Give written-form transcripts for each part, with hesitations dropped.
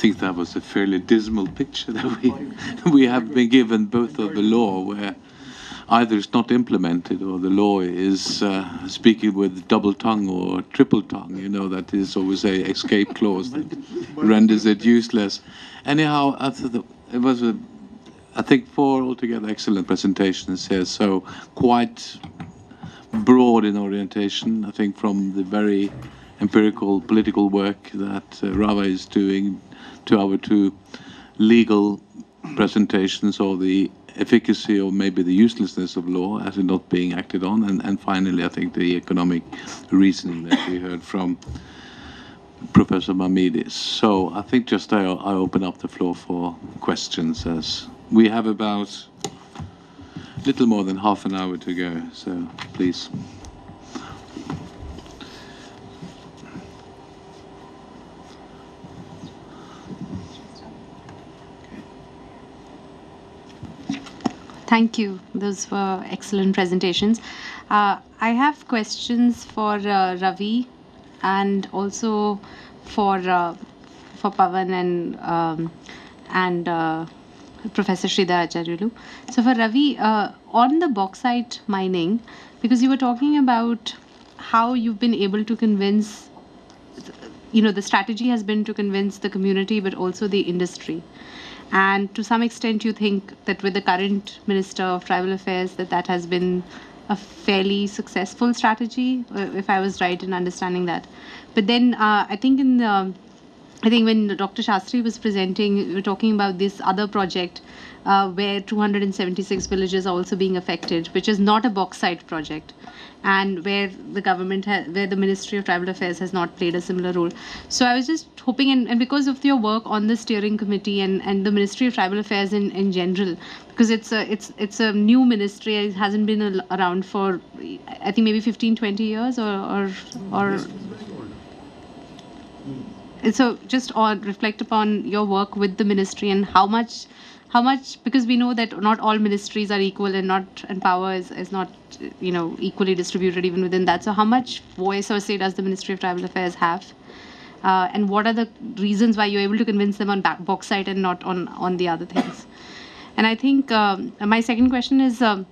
think that was a fairly dismal picture that we have been given, both of the law, where either it's not implemented or the law is speaking with double tongue or triple tongue. You know, that is always a escape clause that renders it useless. Anyhow, it was I think 4 altogether excellent presentations here, so quite broad in orientation, I think, from the very empirical political work that Rava is doing to our 2 legal presentations of the efficacy or maybe the uselessness of law as it not being acted on, and finally I think the economic reasoning that we heard from Professor Mamidis. So I think just I open up the floor for questions, as we have about little more than half an hour to go, so please. Thank you. Those were excellent presentations. I have questions for Ravi and also for Pavan and Professor Sridhar Acharyulu. So for Ravi, on the bauxite mining, because you were talking about how you've been able to convince, the strategy has been to convince the community, but also the industry. And to some extent, you think that with the current Minister of Tribal Affairs, that has been a fairly successful strategy, if I was right in understanding that. But then I think when Dr. Shastri was presenting, we were talking about this other project where 276 villages are also being affected, which is not a bauxite project, and where the government, where the Ministry of Tribal Affairs has not played a similar role. So I was just hoping, and because of your work on the steering committee and the Ministry of Tribal Affairs in general, because it's a new ministry, it hasn't been around for, I think, maybe 15-20 years or so just reflect upon your work with the ministry and how much, because we know that not all ministries are equal, and power is not equally distributed even within that. So how much voice or say does the Ministry of Tribal Affairs have, and what are the reasons why you're able to convince them on bauxite and not on the other things? And I think my second question is on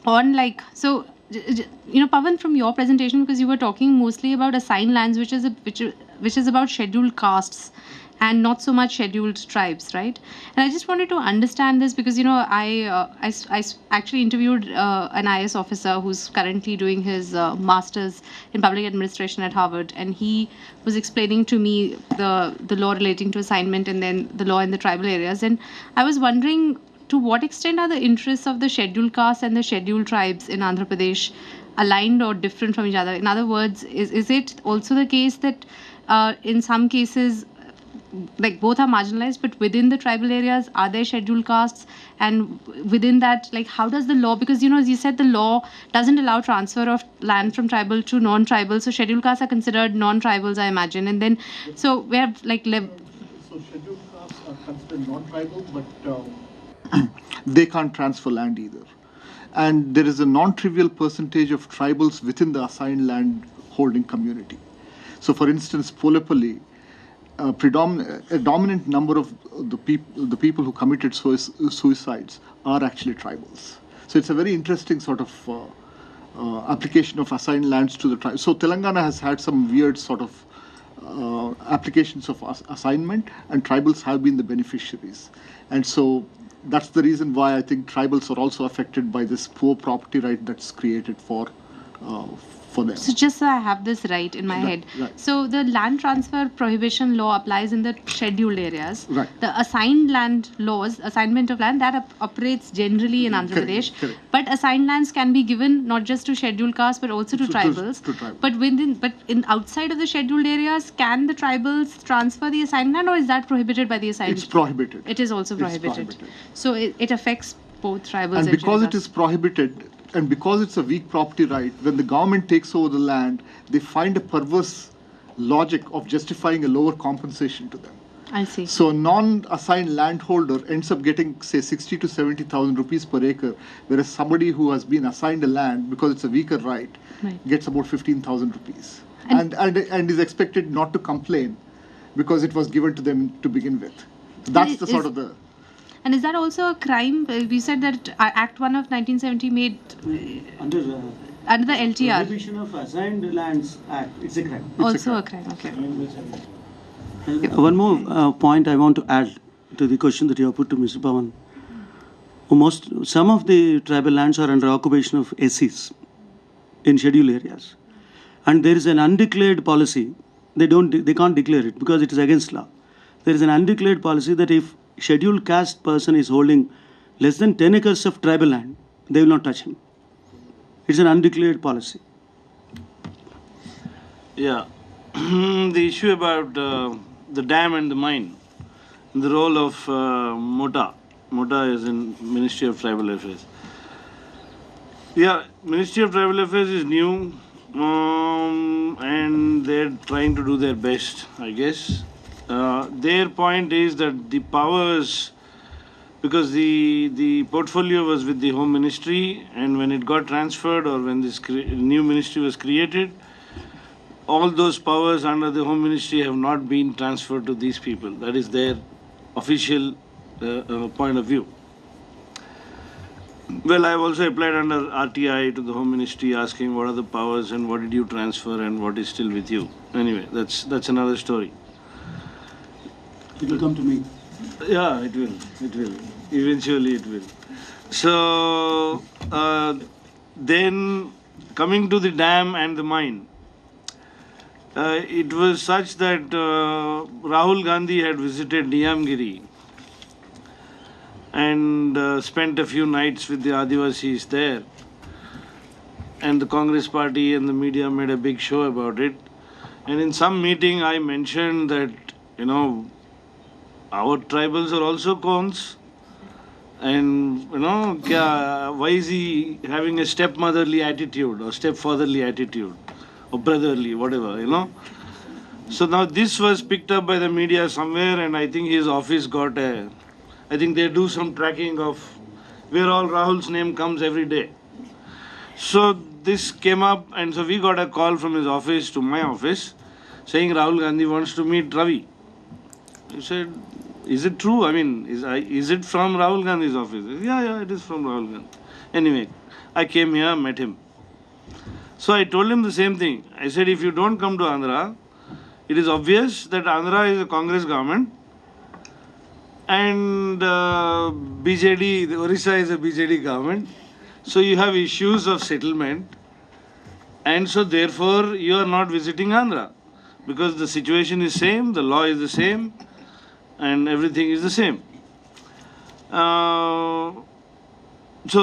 Pavan, from your presentation, because you were talking mostly about assigned lands, which is about scheduled castes and not so much scheduled tribes, right? And I just wanted to understand this because I actually interviewed an IS officer who's currently doing his master's in public administration at Harvard, and he was explaining to me the law relating to assignment and then the law in the tribal areas, and I was wondering, to what extent are the interests of the scheduled castes and the scheduled tribes in Andhra Pradesh aligned or different from each other? In other words, is it also the case that in some cases, like, both are marginalized, but within the tribal areas, are there scheduled castes? And within that, like, how does the law, because, as you said, the law doesn't allow transfer of land from tribal to non-tribal, so scheduled castes are considered non-tribals, I imagine. And then, so we have, like, so scheduled castes are considered non-tribal, but they can't transfer land either. And there is a non-trivial percentage of tribals within the assigned land holding community. So, for instance, Polepalli, a dominant number of the people who committed suicides are actually tribals. So it's a very interesting sort of application of assigned lands to the tribe. So Telangana has had some weird sort of applications of assignment, and tribals have been the beneficiaries. And so that's the reason why I think tribals are also affected by this poor property right that's created for them. So just so I have this right in my head. Right. So the land transfer prohibition law applies in the scheduled areas. Right. The assigned land laws, assignment of land, that operates generally in Andhra Pradesh. Correct. But assigned lands can be given not just to scheduled castes but also to tribals. To tribals. But outside of the scheduled areas, can the tribals transfer the assigned land, or is that prohibited by the assigned? It's prohibited. It is also prohibited. So it affects both tribals and because it is prohibited, and because it's a weak property right, when the government takes over the land, they find a perverse logic of justifying a lower compensation to them. I see. So a non-assigned landholder ends up getting, say, 60 to 70,000 rupees per acre, whereas somebody who has been assigned a land because it's a weaker right gets about 15,000 rupees, and is expected not to complain because it was given to them to begin with. That's the sort of the... And is that also a crime? We said that Act 1 of 1970 made Under under the LTR. Prohibition of Assigned Lands Act, it's a crime. Also a crime, okay. One more point I want to add to the question that you have put to Mr. Pawan. Some of the tribal lands are under occupation of SCs in scheduled areas, and there is an undeclared policy. They can't declare it because it is against law. There is an undeclared policy that if scheduled caste person is holding less than 10 acres of tribal land, they will not touch him. It's an undeclared policy. Yeah, the issue about the dam and the mine, the role of MOTA. MOTA is in Ministry of Tribal Affairs. Yeah, Ministry of Tribal Affairs is new, and they're trying to do their best, I guess. Their point is that the powers, because the portfolio was with the Home Ministry, and when it got transferred or when this new ministry was created, all those powers under the Home Ministry have not been transferred to these people. That is their official point of view. Well, I have also applied under RTI to the Home Ministry asking what are the powers and what did you transfer and what is still with you. Anyway, that's another story. It will come to me. Yeah, it will. It will. Eventually it will. So, then coming to the dam and the mine, it was such that Rahul Gandhi had visited Niyamgiri and spent a few nights with the Adivasis there. And the Congress party and the media made a big show about it. And in some meeting I mentioned that, our tribals are also cons. And, why is he having a stepmotherly attitude or stepfatherly attitude or brotherly, whatever, So now this was picked up by the media somewhere, and I think his office got I think they do some tracking of where all Rahul's name comes every day. So this came up, and so we got a call from his office to my office saying Rahul Gandhi wants to meet Ravi. I said, is it true? I mean, is it from Rahul Gandhi's office? Yeah, it is from Rahul Gandhi. Anyway, I came here, met him. So I told him the same thing. I said, if you don't come to Andhra, it is obvious that Andhra is a Congress government and BJD, the Orissa is a BJD government. So you have issues of settlement, and so therefore you are not visiting Andhra because the situation is same, the law is the same, and everything is the same. So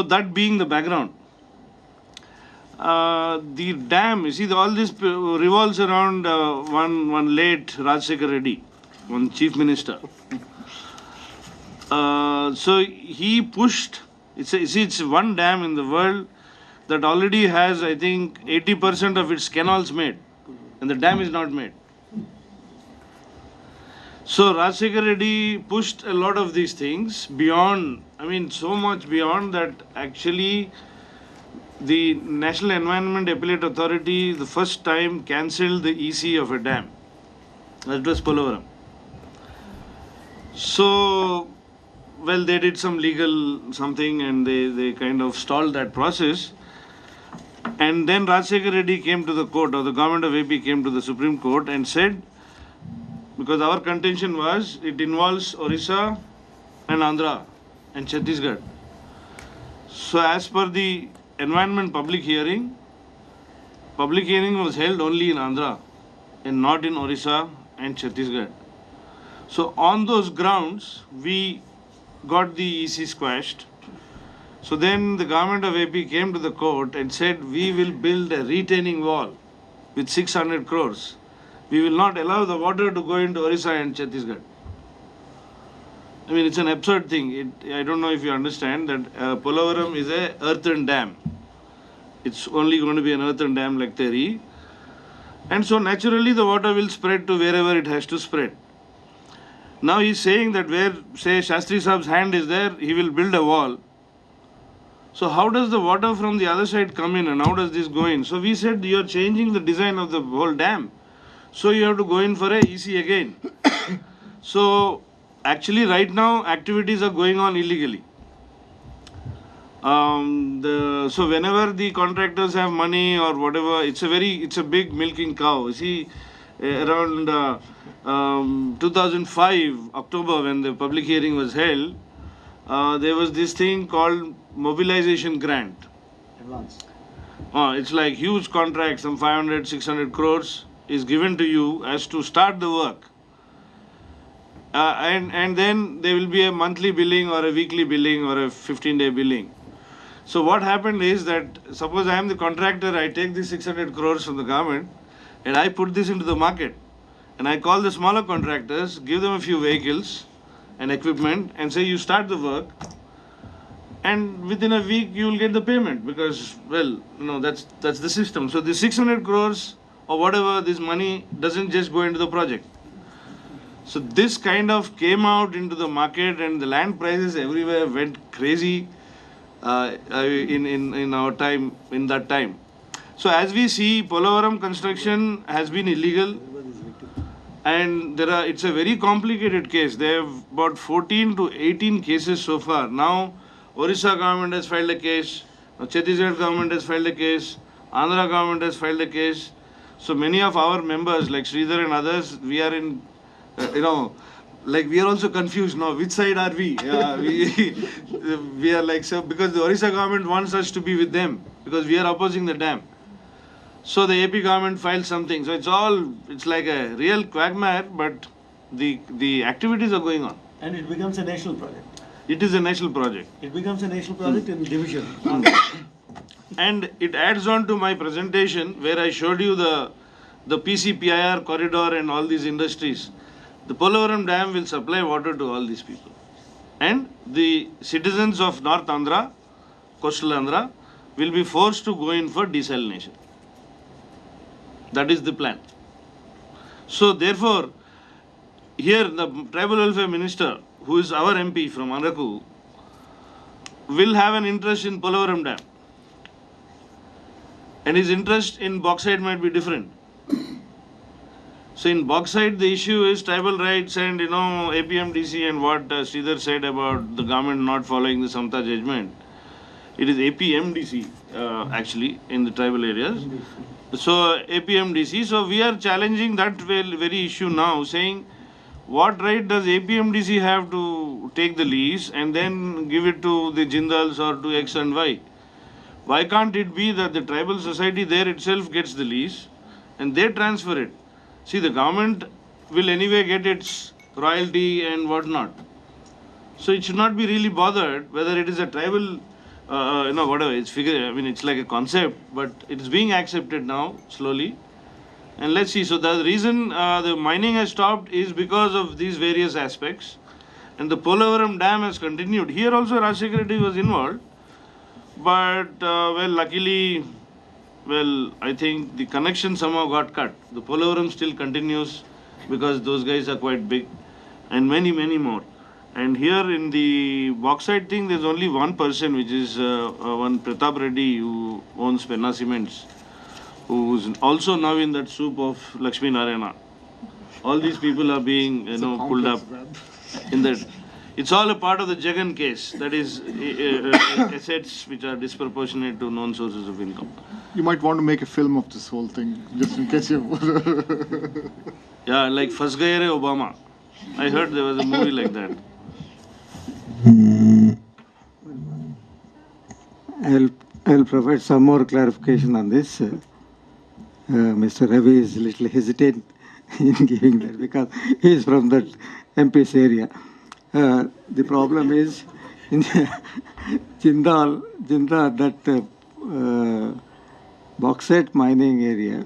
that being the background. The dam, you see, all this revolves around one late Rajshekhar Reddy, one chief minister. So he pushed, it's one dam in the world that already has, I think, 80% of its canals made, and the dam is not made. So Rajshekhar Reddy pushed a lot of these things beyond, so much beyond that actually the National Environment Appellate Authority the first time cancelled the EC of a dam. That was Polavaram. So, well, they did some legal something and they kind of stalled that process. And then Rajshekhar Reddy came to the court, or the government of AP came to the Supreme Court and said, because our contention was it involves Orissa and Andhra and Chhattisgarh. So as per the environment public hearing was held only in Andhra and not in Orissa and Chhattisgarh. So on those grounds, we got the EC squashed. So then the government of AP came to the court and said, we will build a retaining wall with 600 crores. We will not allow the water to go into Orissa and Chhattisgarh. It's an absurd thing. I don't know if you understand that Polavaram is a earthen dam. It's only going to be an earthen dam like Teri. And so naturally the water will spread to wherever it has to spread. Now he's saying that where, say, Shastri Saab's hand is there, he will build a wall. So how does the water from the other side come in and how does this go in? So we said, you're changing the design of the whole dam. So you have to go in for a EC again. So actually right now activities are going on illegally. So whenever the contractors have money or whatever, it's a big milking cow. You see, around 2005 October, when the public hearing was held, there was this thing called mobilization grant. It's like huge contract, some 500, 600 crores is given to you as to start the work. And then there will be a monthly billing or a weekly billing or a 15-day billing. So what happened is that, suppose I am the contractor, I take this 600 crores from the government and I put this into the market. And I call the smaller contractors, give them a few vehicles and equipment and say you start the work, and within a week you will get the payment because, well, that's the system. So the 600 crores or whatever, this money doesn't just go into the project. So this kind of came out into the market and the land prices everywhere went crazy in our time, in that time. So as we see, Polavaram construction has been illegal, and it's a very complicated case. They have about 14 to 18 cases so far. Now Orissa government has filed a case, Chhattisgarh government has filed a case, Andhra government has filed a case. So many of our members like Sridhar and others, we are in, like we are also confused now. Which side are we? We are like, so because the Orissa government wants us to be with them because we are opposing the dam. So the AP government filed something. So it's like a real quagmire, but the activities are going on. And it becomes a national project. It is a national project. It becomes a national project in division. And it adds on to my presentation where I showed you the PCPIR corridor and all these industries. The Polavaram Dam will supply water to all these people. And the citizens of North Andhra, coastal Andhra, will be forced to go in for desalination. That is the plan. So therefore, here the Tribal Welfare Minister, who is our MP from Araku, will have an interest in Polavaram Dam. And his interest in bauxite might be different. So in bauxite, the issue is tribal rights and, APMDC and what Sridhar said about the government not following the Samta judgment. It is APMDC actually in the tribal areas. So APMDC, so we are challenging that very issue now, saying what right does APMDC have to take the lease and then give it to the Jindals or to X and Y? Why can't it be that the tribal society there itself gets the lease and they transfer it? See, the government will anyway get its royalty and whatnot. So it should not be really bothered whether it is a tribal, whatever, it's like a concept, but it is being accepted now slowly. And let's see, so the reason the mining has stopped is because of these various aspects. And the Polavaram Dam has continued. Here also Rajshekhar Reddy was involved. But, luckily, I think the connection somehow got cut. The Polavaram still continues because those guys are quite big and many, many more. And here in the bauxite thing, there's only one person, which is one Pratap Reddy, who owns Penna Cements, who's also now in that soup of Lakshmi Narayana. All these people are being, pulled up in that. It's all a part of the Jagan case, that is assets which are disproportionate to known sources of income. You might want to make a film of this whole thing, just in case you... Yeah, like Fas Gaye Re Obama. I heard there was a movie like that. I'll provide some more clarification on this. Mr. Ravi is a little hesitant in giving that because he is from that MP's area. The problem is in Jindal, that bauxite mining area,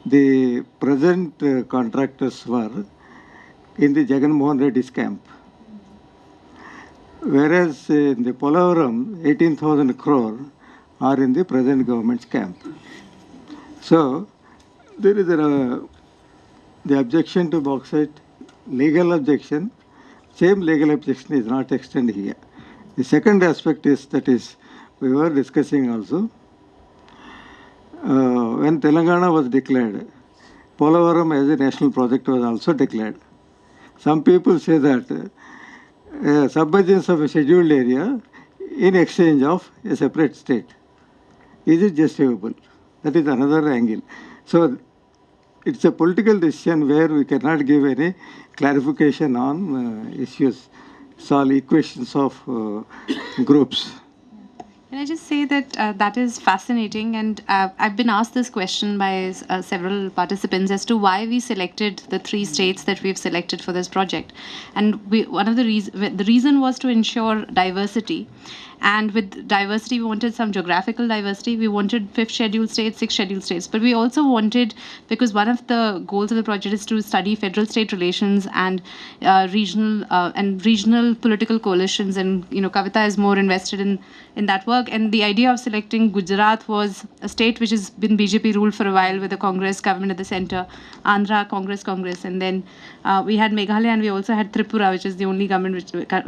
the present contractors were in the Jagan Mohan Reddy's camp. Whereas in the Polavaram, 18,000 crore are in the present government's camp. So there is the objection to bauxite, legal objection. Same legal objection is not extended here. The second aspect is, that is, we were discussing also, when Telangana was declared, Polavaram as a national project was also declared. some people say that submergence of a scheduled area in exchange of a separate state. Is it justifiable? That is another angle. So it's a political decision where we cannot give any clarification on issues, solve equations of groups. Can I just say that that is fascinating, and I've been asked this question by several participants as to why we selected the 3 states that we've selected for this project. And one of the reason was to ensure diversity. And with diversity, we wanted some geographical diversity. We wanted 5th scheduled states, 6th scheduled states. But we also wanted, because one of the goals of the project is to study federal-state relations and regional political coalitions. And Kavita is more invested in that work. And the idea of selecting Gujarat was a state which has been BJP ruled for a while with a Congress government at the center, Andhra, Congress. And then we had Meghalaya, and we also had Tripura, which is the only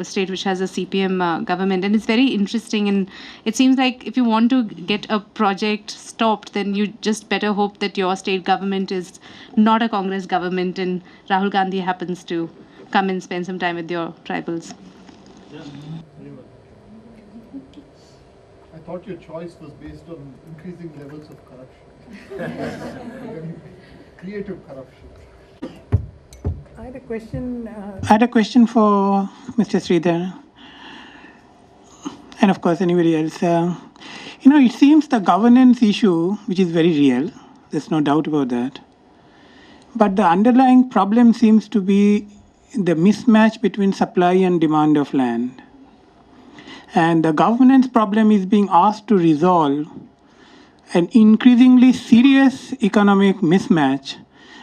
state which has a CPM government. And it's very interesting, and it seems like if you want to get a project stopped, then you just better hope that your state government is not a Congress government and Rahul Gandhi happens to come and spend some time with your tribals. I thought your choice was based on increasing levels of corruption. Creative corruption. I had a question for Mr. Sridhar, and of course anybody else. It seems the governance issue, which is very real, there's no doubt about that. But the underlying problem seems to be the mismatch between supply and demand of land. And the governance problem is being asked to resolve an increasingly serious economic mismatch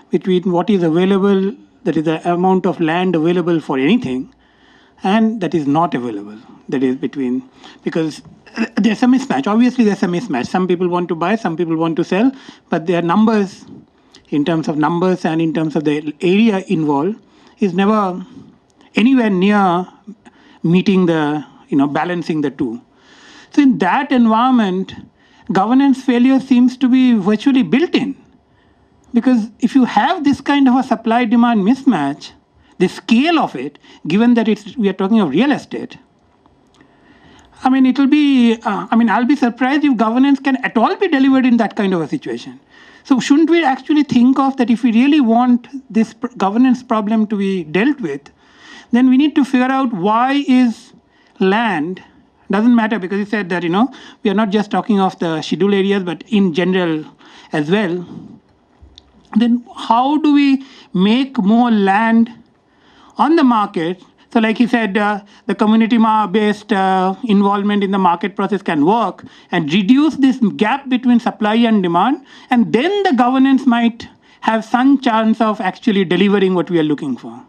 between what is available, that is the amount of land available for anything, and that is not available. That is because there's a mismatch. Obviously, there's a mismatch. Some people want to buy, some people want to sell, but their numbers, in terms of numbers and in terms of the area involved, is never anywhere near meeting the, balancing the two. So in that environment, governance failure seems to be virtually built in. Because if you have this kind of a supply-demand mismatch, the scale of it, given that we are talking of real estate, it will be, I'll be surprised if governance can at all be delivered in that kind of a situation. So shouldn't we actually think of that if we really want this governance problem to be dealt with, then we need to figure out why is land, doesn't matter, because you said that, we are not just talking of the scheduled areas, but in general as well. Then how do we make more land on the market? So like he said, the community-based involvement in the market process can work and reduce this gap between supply and demand, and then the governance might have some chance of actually delivering what we are looking for.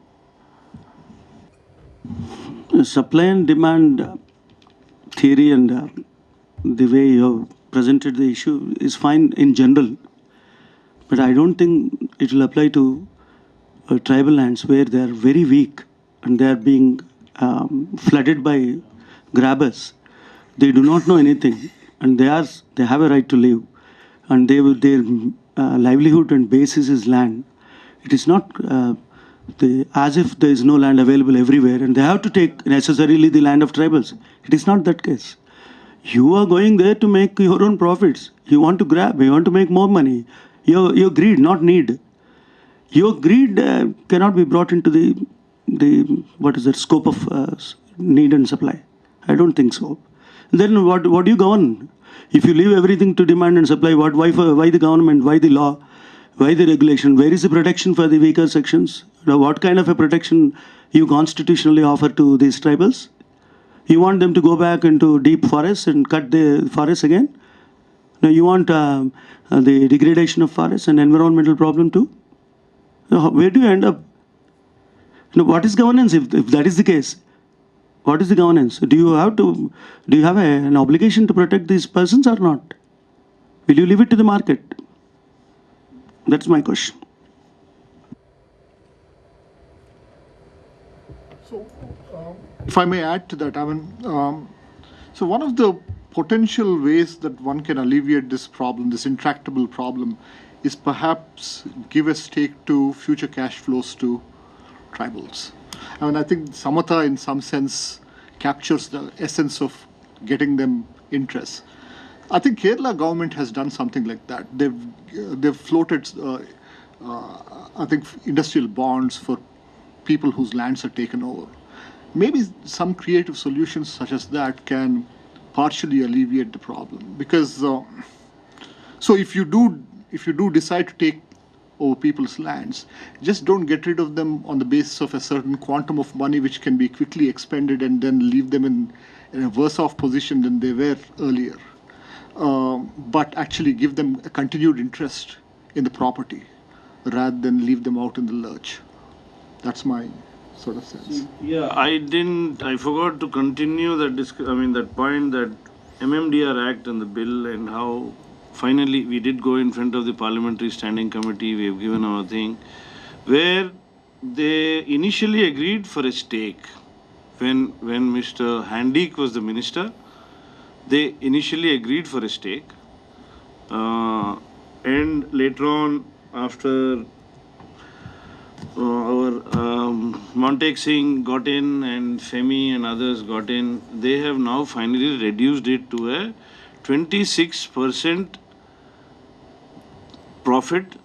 Supply and demand theory and the way you presented the issue is fine in general, but I don't think it will apply to tribal lands where they are very weak and they are being flooded by grabbers. They do not know anything, and they have a right to live, and their livelihood and basis is land. It is not as if there is no land available everywhere, and they have to take necessarily the land of tribals. It is not that case. You are going there to make your own profits. You want to grab. You want to make more money. Your greed, not need. Your greed cannot be brought into the scope of need and supply. I don't think so. Then what do you govern? If you leave everything to demand and supply, why the government? Why the law? Why the regulation? Where is the protection for the weaker sections? What kind of a protection you constitutionally offer to these tribals? You want them to go back into deep forests and cut the forests again? No, you want the degradation of forests and environmental problem too? Where do you end up? What is governance if that is the case? What is the governance? Do you have an obligation to protect these persons or not? Will you leave it to the market? That's my question. So, if I may add to that, so one of the potential ways that one can alleviate this problem, this intractable problem, is perhaps give a stake to future cash flows to tribals. I mean, I think Samatha in some sense captures the essence of getting them interest. I think Kerala government has done something like that. They've floated, I think, industrial bonds for people whose lands are taken over. Maybe some creative solutions such as that can partially alleviate the problem. Because so if you do decide to take over people's lands, just don't get rid of them on the basis of a certain quantum of money which can be quickly expended and then leave them in a worse off position than they were earlier. But actually give them a continued interest in the property rather than leave them out in the lurch. That's my sort of sense. Yeah, I forgot to continue that point that MMDR Act and the bill and how finally we did go in front of the Parliamentary Standing Committee, we have given our thing, where they initially agreed for a stake. When Mr. Handik was the minister, they initially agreed for a stake. And later on, after our Montek Singh got in and Femi and others got in, they have now finally reduced it to a 26% profit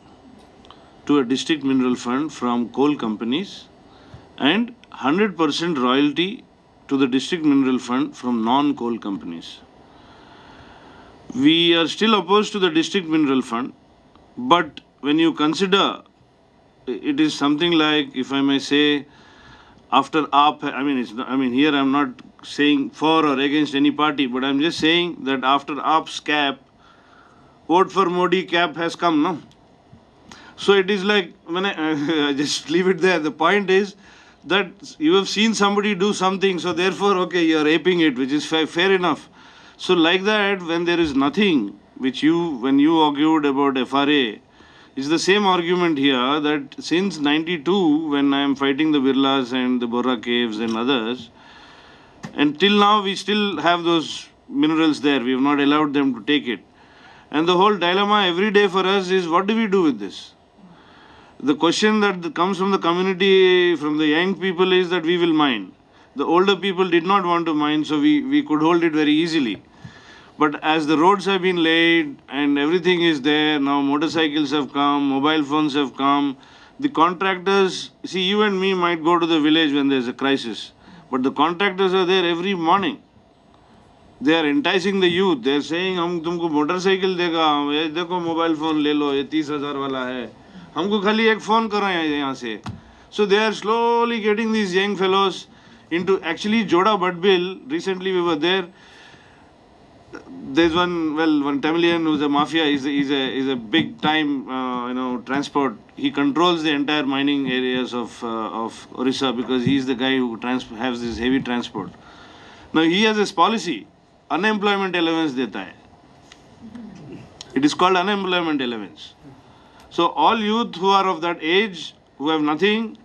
to a district mineral fund from coal companies and 100% royalty to the district mineral fund from non-coal companies. We are still opposed to the district mineral fund, but when you consider it is something like, if I may say, after AAP, here I'm not saying for or against any party, but I'm just saying that after AAP's cap, vote for Modi cap has come, no? So it is like, when I just leave it there. The point is that you have seen somebody do something, so therefore, okay, you are aping it, which is fair enough. So like that, when there is nothing, when you argued about FRA, it's the same argument here that since 92, when I am fighting the Birlas and the Borra caves and others, and till now we still have those minerals there. We have not allowed them to take it. And the whole dilemma every day for us is, what do we do with this? The question that comes from the community, from the young people, is that we will mine. The older people did not want to mine, so we could hold it very easily. But as the roads have been laid and everything is there, now motorcycles have come, mobile phones have come, the contractors, see, you and me might go to the village when there's a crisis, but the contractors are there every morning. They are enticing the youth. They are saying, हम तुमको motorcycle देगा, ये देखो mobile phone ले लो, ये 30,000 वाला है, हमको खाली एक फोन करो यहाँ से. So they are slowly getting these young fellows into actually Joda Badbil. Recently we were there. There's one Tamilian who's a mafia. He's a big time transport. He controls the entire mining areas of Orissa because he's the guy who has this heavy transport. Now he has this policy, unemployment allowance deta hai. It is called unemployment allowance. So all youth who are of that age, who have nothing,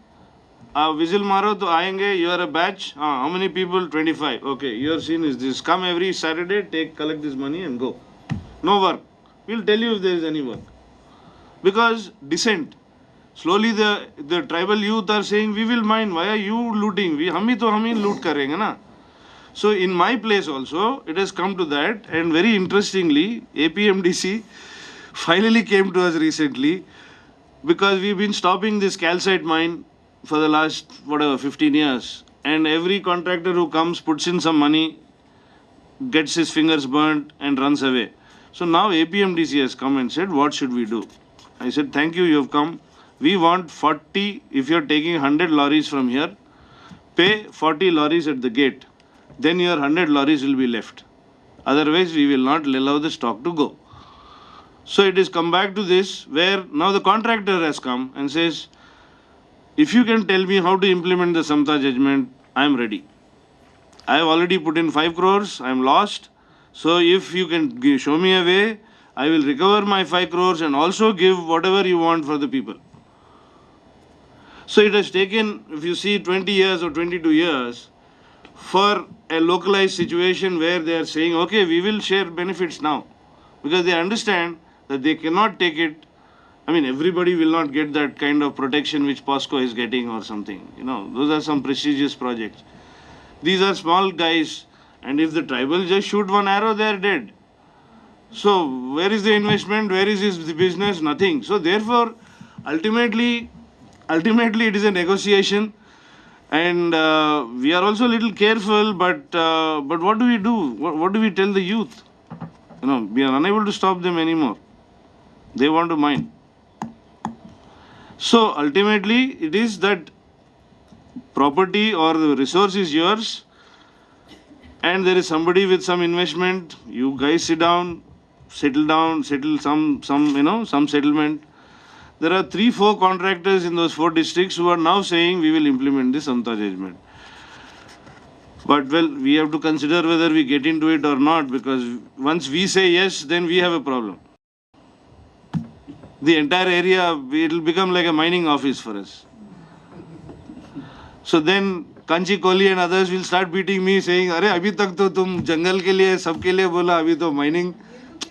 whistle maro to aayenge, you are a batch. How many people? 25. Okay, your scene is this. Come every Saturday, collect this money and go. No work. We'll tell you if there is any work. Because dissent. Slowly the tribal youth are saying, we will mine. Why are you looting? Hum hi loot karenge na. So in my place also, it has come to that. And very interestingly, APMDC finally came to us recently because we've been stopping this calcite mine for the last, 15 years. And every contractor who comes puts in some money, gets his fingers burnt and runs away. So now APMDC has come and said, what should we do? I said, thank you, you have come. We want 40, if you're taking 100 lorries from here, pay 40 lorries at the gate. Then your 100 lorries will be left. Otherwise, we will not allow the stock to go. So it has come back to this, where now the contractor has come and says, if you can tell me how to implement the Samta judgment, I am ready. I have already put in 5 crores, I am lost. So if you can show me a way, I will recover my 5 crores and also give whatever you want for the people. So it has taken, if you see, 20 years or 22 years for a localized situation where they are saying, okay, we will share benefits now. Because they understand that they cannot take it I mean, everybody will not get that kind of protection which POSCO is getting or something. You know, those are some prestigious projects. These are small guys, and if the tribal just shoot one arrow, they are dead. So where is the investment? Where is the business? Nothing. So therefore, ultimately it is a negotiation, and we are also a little careful. But what do we do? What do we tell the youth? You know, we are unable to stop them anymore. They want to mine. So ultimately, it is that property or the resource is yours, and there is somebody with some investment. You guys sit down, settle some settlement. There are 3-4 contractors in those 4 districts who are now saying we will implement this Samta judgment. But well, we have to consider whether we get into it or not, because once we say yes, then we have a problem. The entire area, it will become like a mining office for us. So then Kanchi Kohli and others will start beating me, saying, "Arey, abhi tak to tum jungle ke liye, sab ke liye bola, abhi to mining."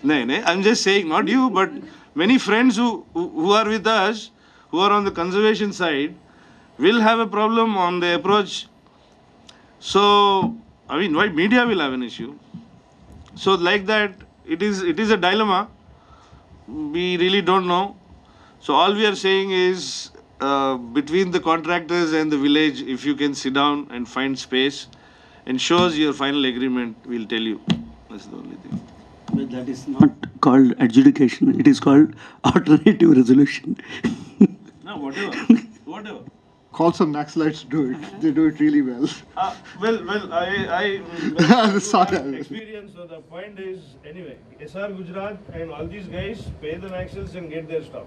No, I'm just saying, not you, but many friends who are with us, who are on the conservation side, will have a problem on the approach. So, I mean, why media will have an issue? So like that, it is a dilemma. We really don't know. So all we are saying is, between the contractors and the village, if you can sit down and find space and show us your final agreement, we'll tell you. That's the only thing. But that is not called adjudication. It is called alternative resolution. No, whatever. Call some Naxalites to do it. They do it really well. I Sorry. experience. So the point is, anyway, SR Gujarat and all these guys pay the Naxals and get their stuff.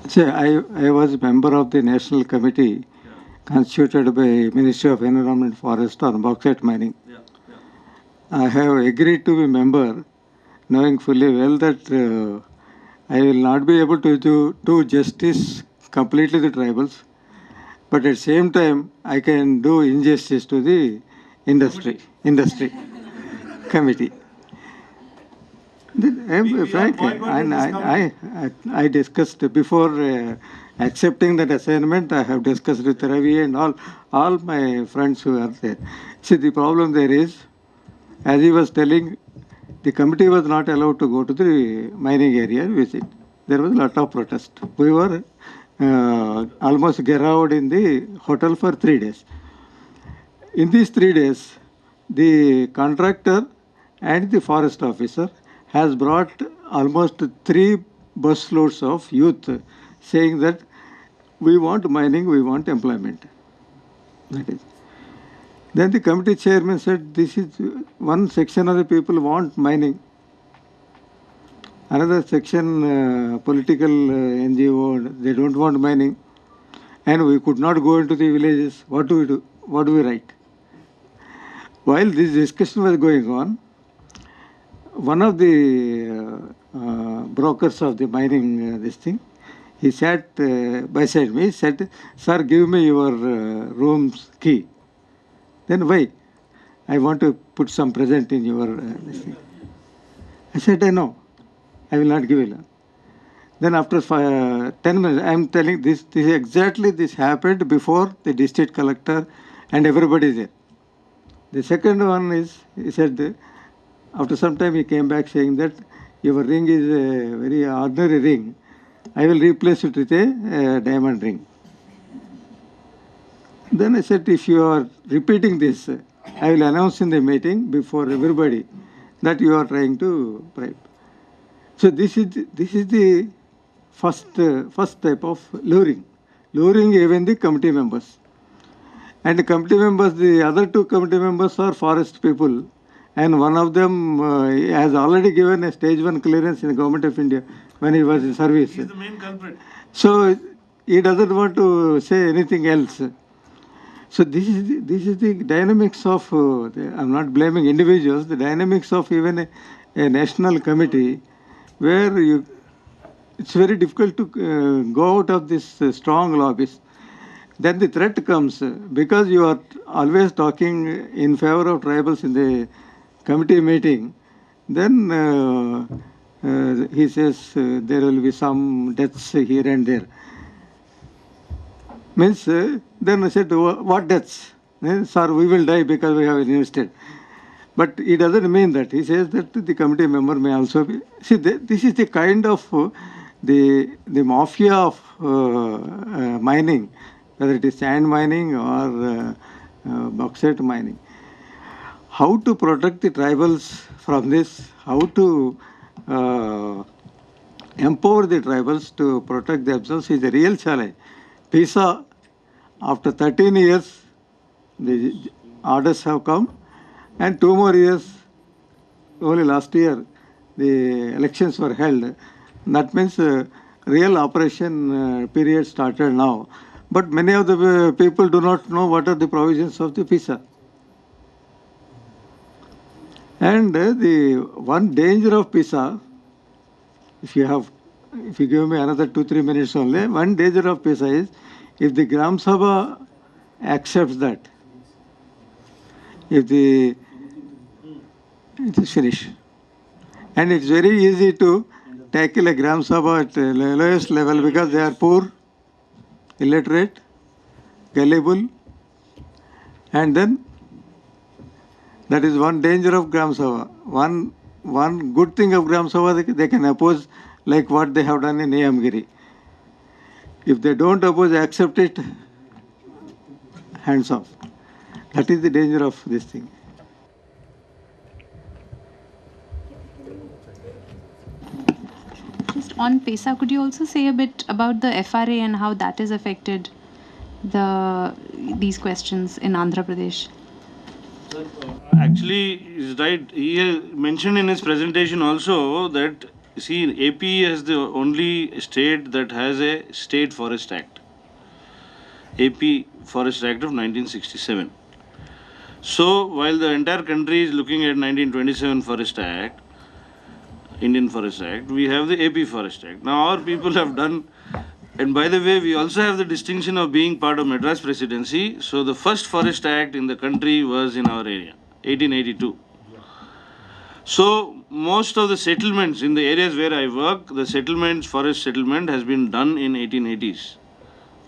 So I was a member of the National Committee constituted by Ministry of Environment, Forest on bauxite mining. I have agreed to be member, knowing fully well that I will not be able to do justice completely to the tribals, but at the same time I can do injustice to the industry committee. Frank, I discussed before accepting that assignment. I have discussed with Ravi and all my friends who are there. See, the problem there is, as he was telling, the committee was not allowed to go to the mining area visit. There was a lot of protest. We were almost garrowed in the hotel for 3 days. In these 3 days, the contractor and the forest officer has brought almost 3 bus loads of youth, saying that we want mining, we want employment. That is. Then the committee chairman said, this is one section of the people want mining. Another section, political NGO, they don't want mining. And we could not go into the villages. What do we do? What do we write? While this discussion was going on, one of the brokers of the mining this thing, he sat beside me, said, "Sir, give me your room's key." Then why? I want to put some present in your this thing. I said, no, I will not give it. Then after 10 minutes, I am telling this exactly this happened before the district collector and everybody there. The second one is, he said, after some time he came back saying that your ring is a very ordinary ring. I will replace it with a diamond ring. Then I said, if you are repeating this, I will announce in the meeting before everybody that you are trying to bribe. So this is the first type of luring even the committee members. And the committee members, the other 2 committee members are forest people, and one of them has already given a stage 1 clearance in the Government of India when he was in service. He is the main culprit. So he doesn't want to say anything else. So this is the dynamics of, I'm not blaming individuals, the dynamics of even a national committee where it's very difficult to go out of this strong lobbies. Then the threat comes because you are always talking in favor of tribals in the committee meeting. Then he says there will be some deaths here and there. Means, then I said, what deaths? Sir, we will die because we have invested. But it doesn't mean that. He says that the committee member may also be. See, this is the kind of the mafia of mining, whether it is sand mining or bauxite mining. How to protect the tribals from this? How to empower the tribals to protect themselves is a real challenge. PISA, after 13 years, the orders have come, and 2 more years, only last year, the elections were held. That means real operation period started now. But many of the people do not know what are the provisions of the PISA. And the one danger of PISA, if you give me another 2-3 minutes only, one danger of PISA is if the Gram Sabha accepts that, if it is finished. And it's very easy to tackle a Gram Sabha at the lowest level because they are poor, illiterate, gullible, and then that is one danger of Gram Sabha. One good thing of Gram Sabha, they can oppose like what they have done in Niyamgiri. If they don't oppose, accept it, hands off. That is the danger of this thing. Just on PESA, could you also say a bit about the FRA and how that has affected these questions in Andhra Pradesh? Actually, he's right. He mentioned in his presentation also that, see, AP is the only state that has a State Forest Act. AP Forest Act of 1967. So, while the entire country is looking at 1927 Forest Act, Indian Forest Act, we have the AP Forest Act. Now, our people have done, and by the way, we also have the distinction of being part of Madras Presidency. So, the first Forest Act in the country was in our area, 1882. So, most of the settlements in the areas where I work, the settlements, forest settlement has been done in 1880s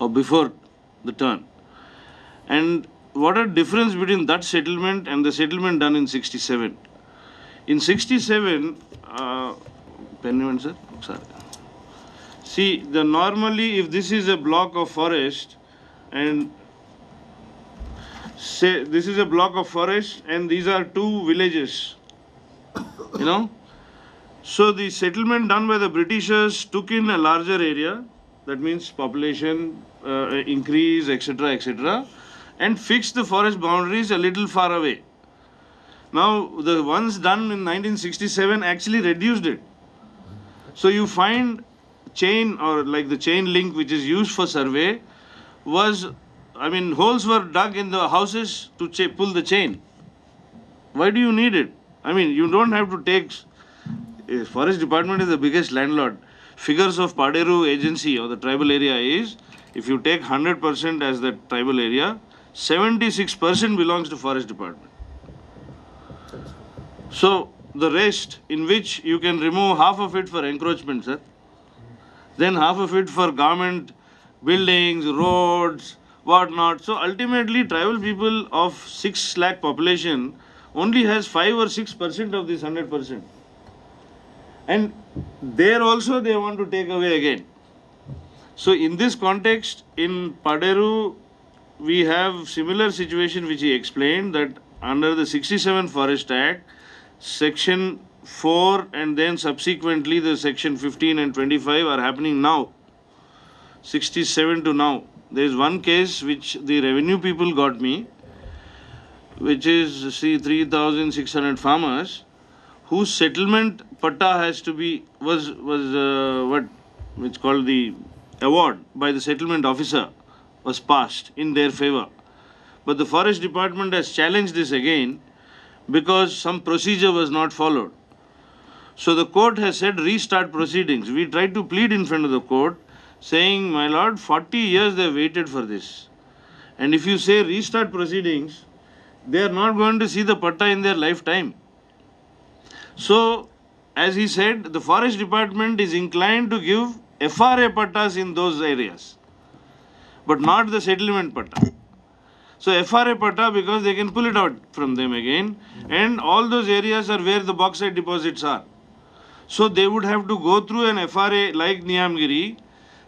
or before the turn. And what a difference between that settlement and the settlement done in 67. In 67, Pennyman sir, sorry. See, normally if this is a block of forest and say this is a block of forest and these are 2 villages, you know. So the settlement done by the Britishers took in a larger area, that means population increase, etc., etc., and fixed the forest boundaries a little far away. Now, the ones done in 1967 actually reduced it. So you find chain, or like the chain link which is used for survey was, I mean, holes were dug in the houses to pull the chain. Why do you need it? I mean, you don't have to take, Forest Department is the biggest landlord. Figures of Paderu agency or the tribal area is, if you take 100% as the tribal area, 76% belongs to Forest Department. So, the rest in which you can remove half of it for encroachment, sir. Then half of it for government buildings, roads, whatnot. So, ultimately, tribal people of 6 lakh population only has 5 or 6% of this 100%. And there also they want to take away again. So, in this context, in Paderu, we have similar situation which he explained, that under the 67 Forest Act, Section 4 and then subsequently the Section 15 and 25 are happening now. 67 to now. There is one case which the revenue people got me, which is, see, 3,600 farmers whose settlement patta has to be, was it's called the award by the settlement officer was passed in their favor. But the Forest Department has challenged this again because some procedure was not followed. So the court has said restart proceedings. We tried to plead in front of the court saying, my lord, 40 years they waited for this. And if you say restart proceedings, they are not going to see the patta in their lifetime. So as he said, the forest department is inclined to give FRA pattas in those areas, but not the settlement patta. So FRA patta, because they can pull it out from them again, and all those areas are where the bauxite deposits are. So they would have to go through an FRA like Niyamgiri.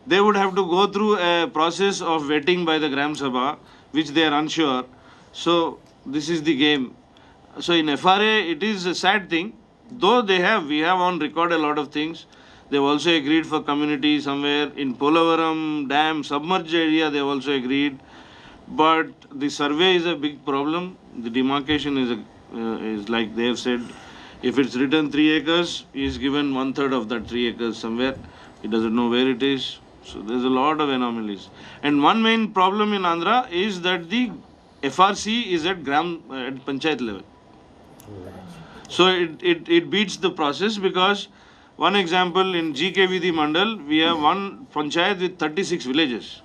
They would have to go through a process of vetting by the Gram Sabha, which they are unsure. So this is the game. So in FRA, it is a sad thing. Though we have on record a lot of things. They've also agreed for community somewhere in Polavaram Dam, submerged area, they've also agreed. But the survey is a big problem. The demarcation is like they have said, if it's written 3 acres, he is given 1/3 of that 3 acres somewhere. He doesn't know where it is. So there's a lot of anomalies. And one main problem in Andhra is that the FRC is at panchayat level. So it beats the process, because one example in GKVD Mandal, we have one panchayat with 36 villages.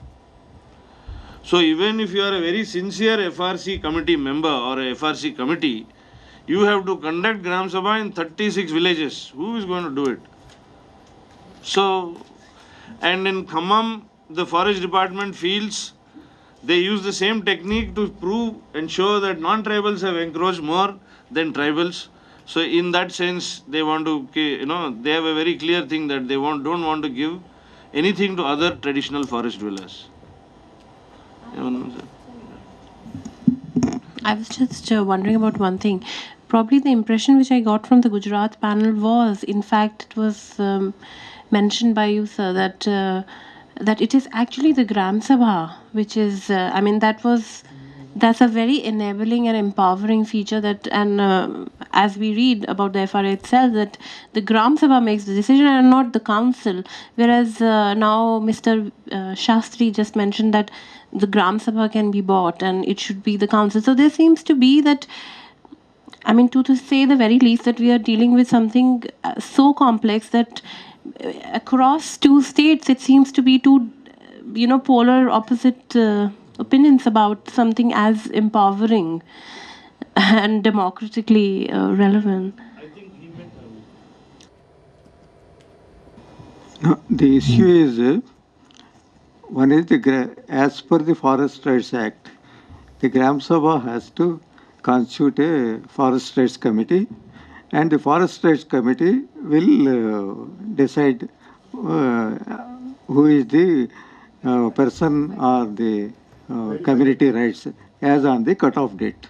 So even if you are a very sincere FRC committee member or a FRC committee, you have to conduct Gram Sabha in 36 villages. Who is going to do it? So, and in Khammam, the forest department feels they use the same technique to prove and show that non-tribals have encroached more than tribals. So in that sense, they want to, they have a very clear thing that they don't want to give anything to other traditional forest dwellers. I was just wondering about one thing. Probably the impression which I got from the Gujarat panel was, in fact, it was mentioned by you, sir, that it is actually the Gram Sabha, which is, that's a very enabling and empowering feature that, and as we read about the FRA itself, that the Gram Sabha makes the decision and not the council. Whereas now Mr. Shastri just mentioned that the Gram Sabha can be bought and it should be the council. So there seems to be that, to say the very least, that we are dealing with something so complex that across two states it seems to be two, polar opposite opinions about something as empowering and democratically relevant. No, the issue is, one is as per the Forest Rights Act, the Gram Sabha has to constitute a Forest Rights Committee, and the Forest Rights Committee will decide who is the person or the community rights as on the cut-off date,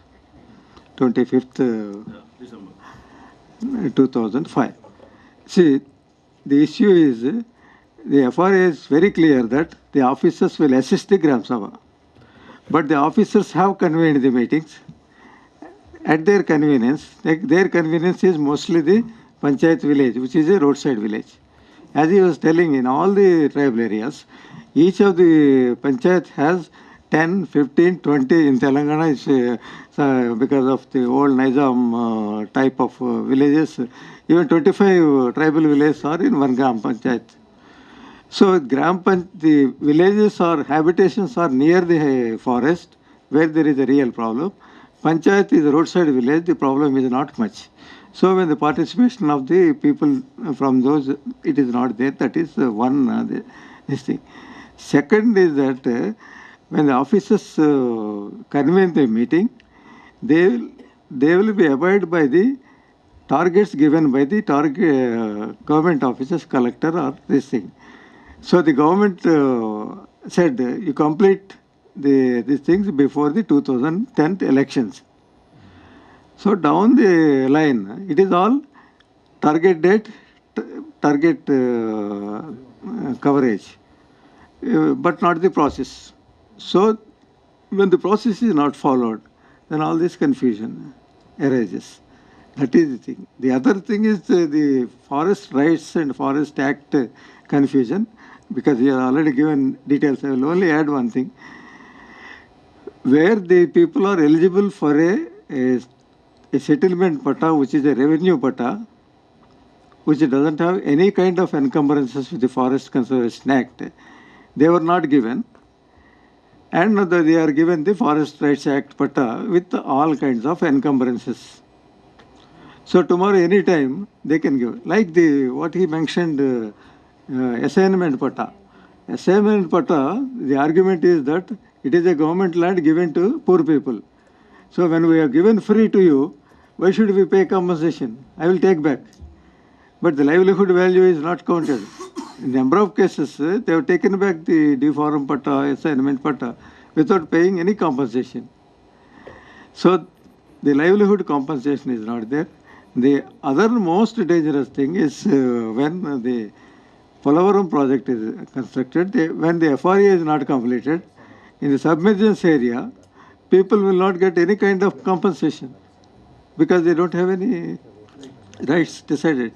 25th December 2005. See, the issue is, the FRA is very clear that the officers will assist the Gram Sabha, but the officers have convened the meetings at their convenience. Their convenience is mostly the Panchayat village, which is a roadside village. As he was telling, in all the tribal areas, each of the Panchayat has 10, 15, 20. In Telangana, it's because of the old Nizam type of villages, even 25 tribal villages are in one Gram Panchayat. So the villages or habitations are near the forest, where there is a real problem. Panchayat is a roadside village, the problem is not much. So when the participation of the people from those, it is not there. That is one this thing. Second is that when the officers convene the meeting, they will be abide by the targets given by the government officers, collector or this thing. So the government said you complete these things before the 2010 elections. So down the line, it is all target date, target coverage, but not the process. So when the process is not followed, then all this confusion arises. That is the thing. The other thing is the Forest Rights and Forest Act confusion, because we have already given details. I will only add one thing. Where the people are eligible for a settlement patta, which is a revenue patta, which doesn't have any kind of encumbrances with the Forest Conservation Act, they were not given. And they are given the Forest Rights Act patta with all kinds of encumbrances. So tomorrow, anytime, they can give. Like what he mentioned, assignment pata. Assignment pata, the argument is that it is a government land given to poor people. So when we are given free to you, why should we pay compensation? I will take back. But the livelihood value is not counted. In a number of cases, they have taken back the deforum pata, assignment pata, without paying any compensation. So the livelihood compensation is not there. The other most dangerous thing is when the Polavaram project is constructed, when the FRA is not completed, in the submergence area, people will not get any kind of compensation because they don't have any rights decided.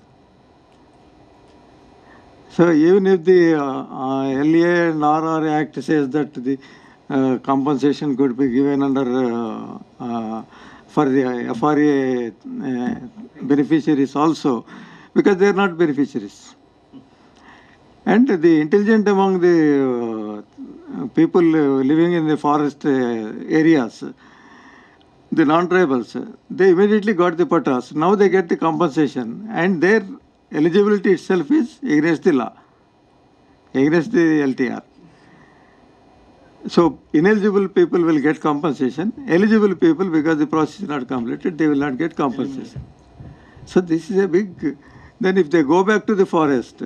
So even if the LA and RR Act says that the compensation could be given under for the FRA beneficiaries also, because they are not beneficiaries. And the intelligent among the people living in the forest areas, the non-tribals, they immediately got the patas. Now they get the compensation, and their eligibility itself is against the law, against the LTR. So ineligible people will get compensation. Eligible people, because the process is not completed, they will not get compensation. So this is a big. Then if they go back to the forest,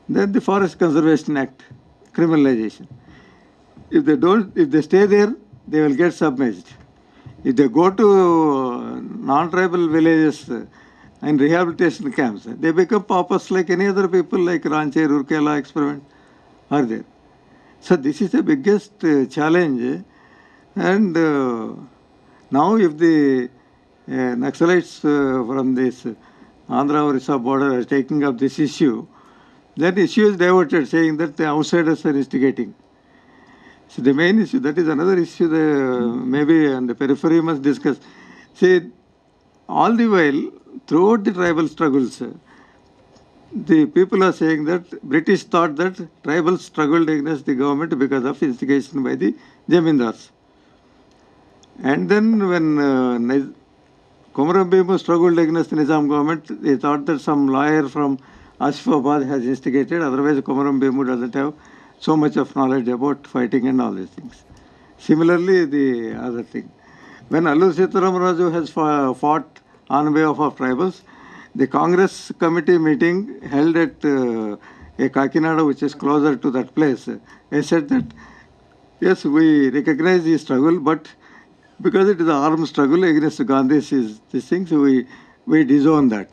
then the Forest Conservation Act, criminalization. If they don't, if they stay there, they will get submerged. If they go to non-tribal villages and rehabilitation camps, they become paupers like any other people, like Ranche, Rourkela experiment are there. So this is the biggest challenge. And now if the Naxalites from this Andhra-Orissa border are taking up this issue, that issue is diverted, saying that the outsiders are instigating. So the main issue, that is another issue maybe on the periphery must discuss. See, all the while, throughout the tribal struggles, the people are saying that British thought that tribals struggled against the government because of instigation by the Jamindars. And then when Komaram Bhemu struggled against the Nizam government, they thought that some lawyer from Asifabad has instigated, otherwise Komaram Bhemu doesn't have so much of knowledge about fighting and all these things. Similarly, the other thing, when Allur Sitaram Raju has fought on behalf of tribals, the Congress committee meeting held at a Kakinada, which is closer to that place, they said that, yes, we recognize the struggle, but because it is an armed struggle against Gandhi's these things, we disown that.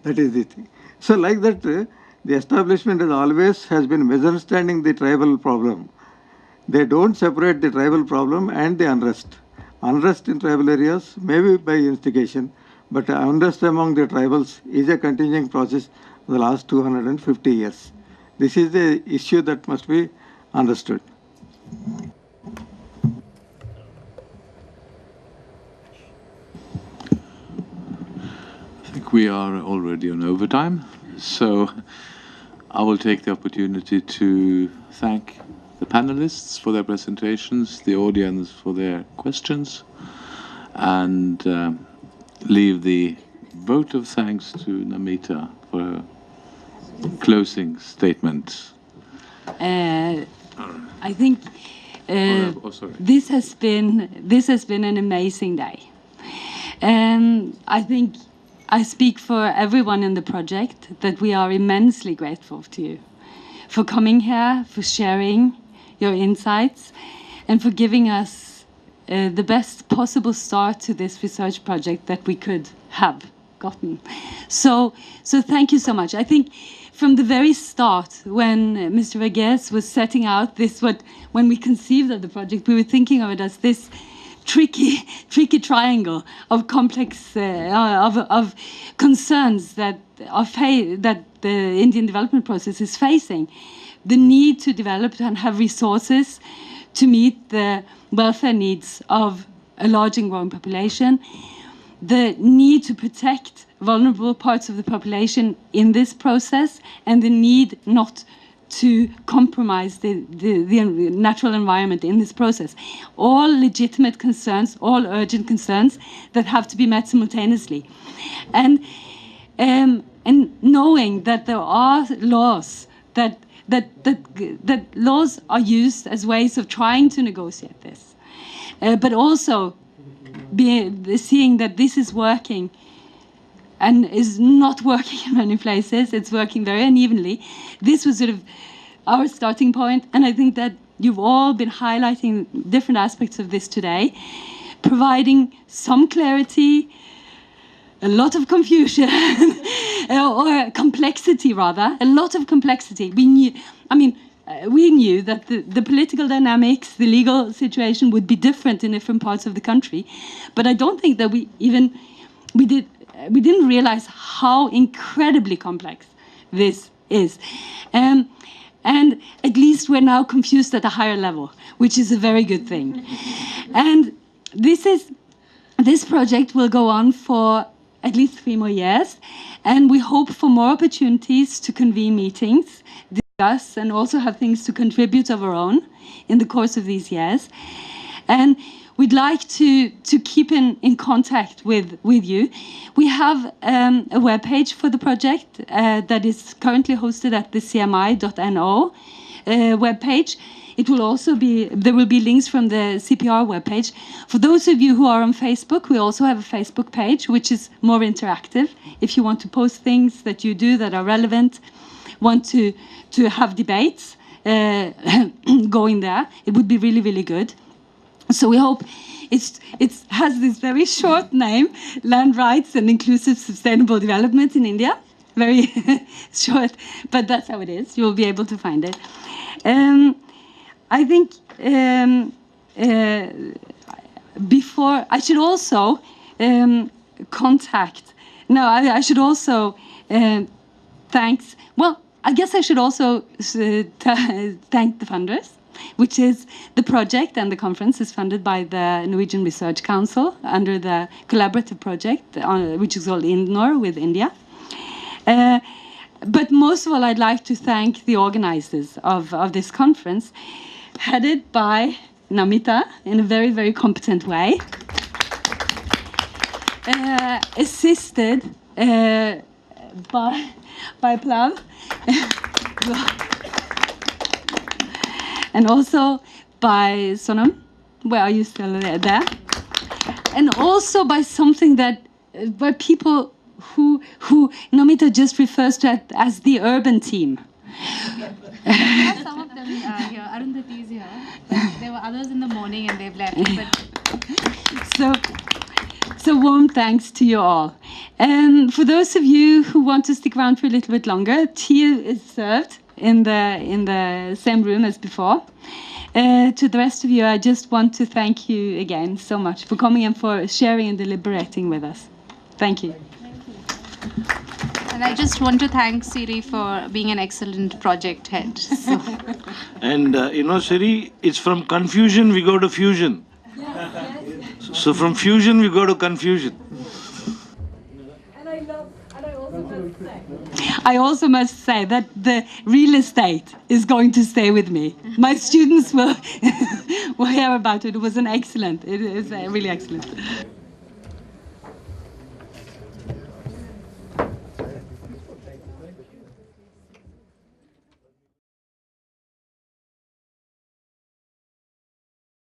That is the thing. So like that, the establishment has been misunderstanding the tribal problem. They don't separate the tribal problem and the unrest. Unrest in tribal areas, maybe by instigation, but unrest among the tribals is a continuing process for the last 250 years. This is the issue that must be understood. I think we are already on overtime, so I will take the opportunity to thank the panelists for their presentations, the audience for their questions, and leave the vote of thanks to Namita for her closing statement. I think Sorry. this has been an amazing day, and I think I speak for everyone in the project that we are immensely grateful to you for coming here, for sharing your insights, and for giving us the best possible start to this research project that we could have gotten. So thank you so much. I think from the very start, when Mr. Verghese was setting out when we conceived of the project, we were thinking of it as this tricky triangle of complex of concerns that the Indian development process is facing. The need to develop and have resources to meet the welfare needs of a large and growing population, the need to protect vulnerable parts of the population in this process, and the need not to compromise the natural environment in this process. All legitimate concerns, all urgent concerns that have to be met simultaneously. And knowing that there are laws that laws are used as ways of trying to negotiate this, but also seeing that this is working and is not working in many places. It's working very unevenly. This was sort of our starting point, and I think that you've all been highlighting different aspects of this today, providing some clarity, a lot of confusion, or complexity rather, a lot of complexity. We knew that the political dynamics, the legal situation would be different in different parts of the country, but I don't think that we didn't realize how incredibly complex this is. And at least we're now confused at a higher level, which is a very good thing. And this project will go on for at least 3 more years, and we hope for more opportunities to convene meetings, discuss, and also have things to contribute of our own in the course of these years. And we'd like to keep in contact with you. We have a webpage for the project that is currently hosted at the cmi.no webpage. It will also there will be links from the CPR webpage. For those of you who are on Facebook, we also have a Facebook page, which is more interactive. If you want to post things that you do that are relevant, want to have debates going there, it would be really, really good. So we hope it has this very short name, Land Rights and Inclusive Sustainable Development in India. Very short, but that's how it is. You'll be able to find it. I think before, I should also I should also I guess I should also thank the funders, which is the project, and the conference is funded by the Norwegian Research Council under the collaborative project, which is called INDNOR with India. But most of all, I'd like to thank the organizers of this conference, headed by Namita in a very, very competent way, assisted by Plav, and also by Sonam. Where are you still there? And also by something by people who Namita just refers to as the urban team. Some of them here. Arundhati is here. There were others in the morning and they've left. So warm thanks to you all. And for those of you who want to stick around for a little bit longer, tea is served in the same room as before. To the rest of you, I just want to thank you again so much for coming and for sharing and deliberating with us. Thank you. And I just want to thank Siri for being an excellent project head. So. And Siri, it's from confusion we go to fusion. So from fusion we go to confusion. I also must say that the real estate is going to stay with me. My students will hear about it. It was really excellent.